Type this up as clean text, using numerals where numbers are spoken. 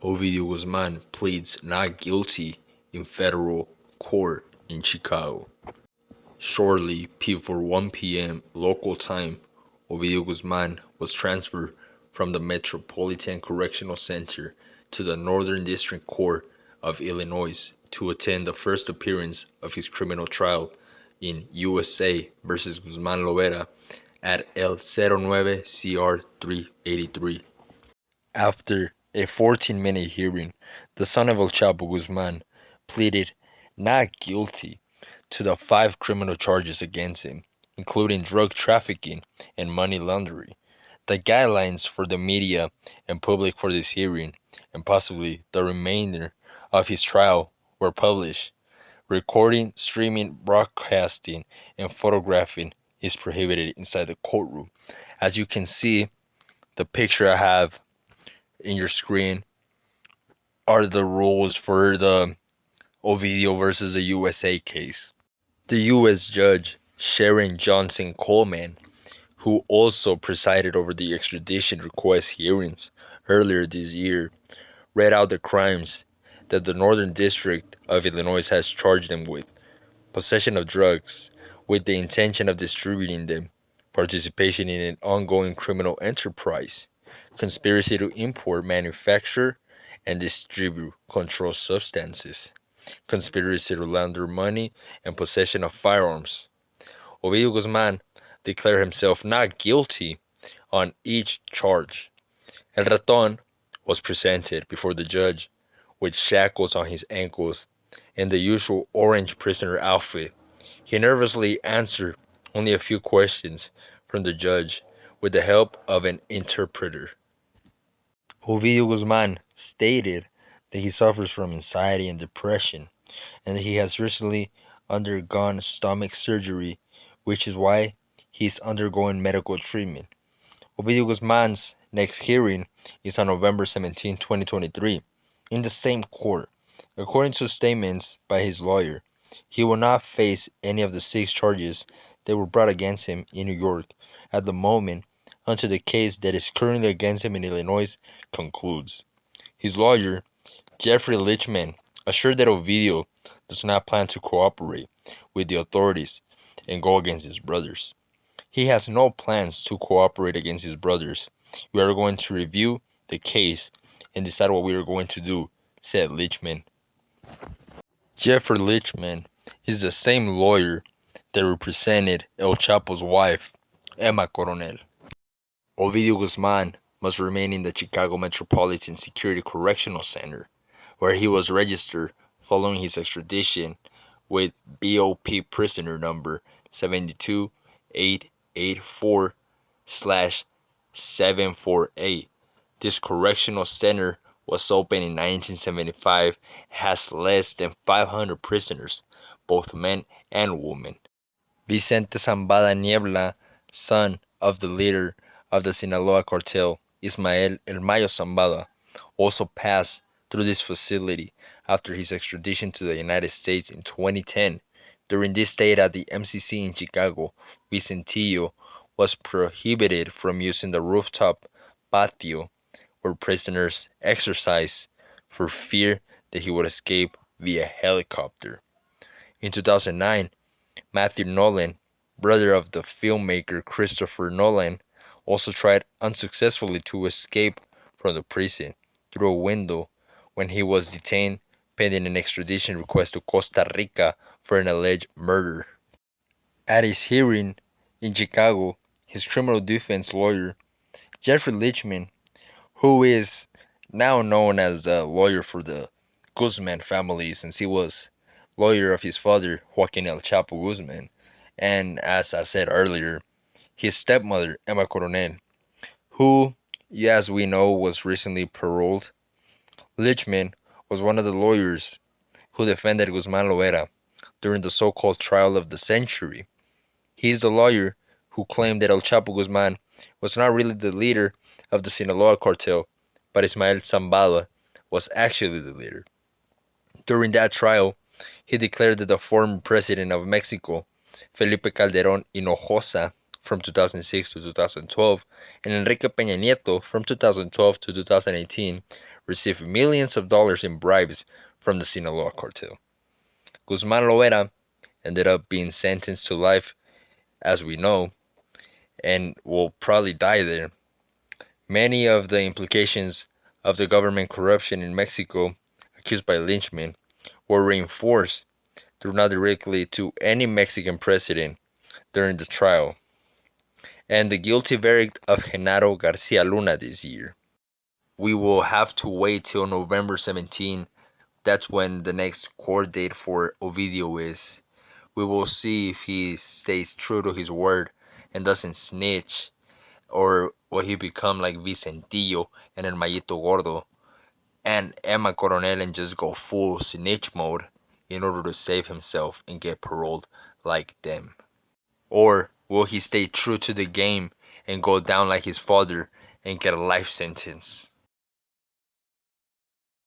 Ovidio Guzman pleads not guilty in federal court in Chicago. Shortly before 1 p.m. local time, Ovidio Guzman was transferred from the Metropolitan Correctional Center to the Northern District Court of Illinois to attend the first appearance of his criminal trial in USA versus Guzman Lovera at El 09 CR 383. After a 14-minute hearing, the son of El Chapo Guzman pleaded not guilty to the 5 criminal charges against him, including drug trafficking and money laundering. The guidelines for the media and public for this hearing, and possibly the remainder of his trial, were published. Recording, streaming, broadcasting, and photographing is prohibited inside the courtroom. As you can see, the picture I have in your screen are the rules for the Ovidio versus the USA case. The U.S. Judge Sharon Johnson Coleman, who also presided over the extradition request hearings earlier this year, read out the crimes that the Northern District of Illinois has charged them with: possession of drugs with the intention of distributing them, participation in an ongoing criminal enterprise, conspiracy to import, manufacture, and distribute controlled substances, conspiracy to launder money, and possession of firearms. Ovidio Guzman declared himself not guilty on each charge. El Raton was presented before the judge with shackles on his ankles and the usual orange prisoner outfit. He nervously answered only a few questions from the judge with the help of an interpreter. Ovidio Guzman stated that he suffers from anxiety and depression, and that he has recently undergone stomach surgery, which is why he's undergoing medical treatment. Ovidio Guzman's next hearing is on November 17, 2023, in the same court. According to statements by his lawyer, he will not face any of the 6 charges that were brought against him in New York at the moment until the case that is currently against him in Illinois concludes. His lawyer, Jeffrey Lichman, assured that Ovidio does not plan to cooperate with the authorities and go against his brothers. He has no plans to cooperate against his brothers. We are going to review the case and decide what we are going to do, said Lichman. Jeffrey Lichman is the same lawyer that represented El Chapo's wife, Emma Coronel. Ovidio Guzman must remain in the Chicago Metropolitan Security Correctional Center, where he was registered following his extradition with BOP prisoner number 72884/748. This correctional center was opened in 1975 and has less than 500 prisoners, both men and women. Vicente Zambada Niebla, son of the leader of the Sinaloa cartel, Ismael El Mayo Zambada, also passed through this facility after his extradition to the United States in 2010. During this stay at the MCC in Chicago, Vicentillo was prohibited from using the rooftop patio where prisoners exercise for fear that he would escape via helicopter. In 2009, Matthew Nolan, brother of the filmmaker Christopher Nolan, also tried unsuccessfully to escape from the prison through a window when he was detained pending an extradition request to Costa Rica for an alleged murder. At his hearing in Chicago, his criminal defense lawyer, Jeffrey Lichman, who is now known as the lawyer for the Guzman family since he was lawyer of his father, Joaquin El Chapo Guzman, and as I said earlier, his stepmother, Emma Coronel, who, as we know, was recently paroled. Lichman was one of the lawyers who defended Guzman Loera during the so-called trial of the century. He is the lawyer who claimed that El Chapo Guzman was not really the leader of the Sinaloa cartel, but Ismael Zambada was actually the leader. During that trial, he declared that the former president of Mexico, Felipe Calderón Hinojosa, from 2006 to 2012, and Enrique Peña Nieto from 2012 to 2018 received millions of dollars in bribes from the Sinaloa cartel. Guzman Loera ended up being sentenced to life, as we know, and will probably die there. Many of the implications of the government corruption in Mexico, accused by lynchmen, were reinforced through not directly to any Mexican president during the trial, and the guilty verdict of Genaro Garcia Luna this year. We will have to wait till November 17. That's when the next court date for Ovidio is. We will see if he stays true to his word and doesn't snitch, or will he become like Vicentillo and El Mayito Gordo and Emma Coronel and just go full snitch mode in order to save himself and get paroled like them? Or will he stay true to the game and go down like his father and get a life sentence?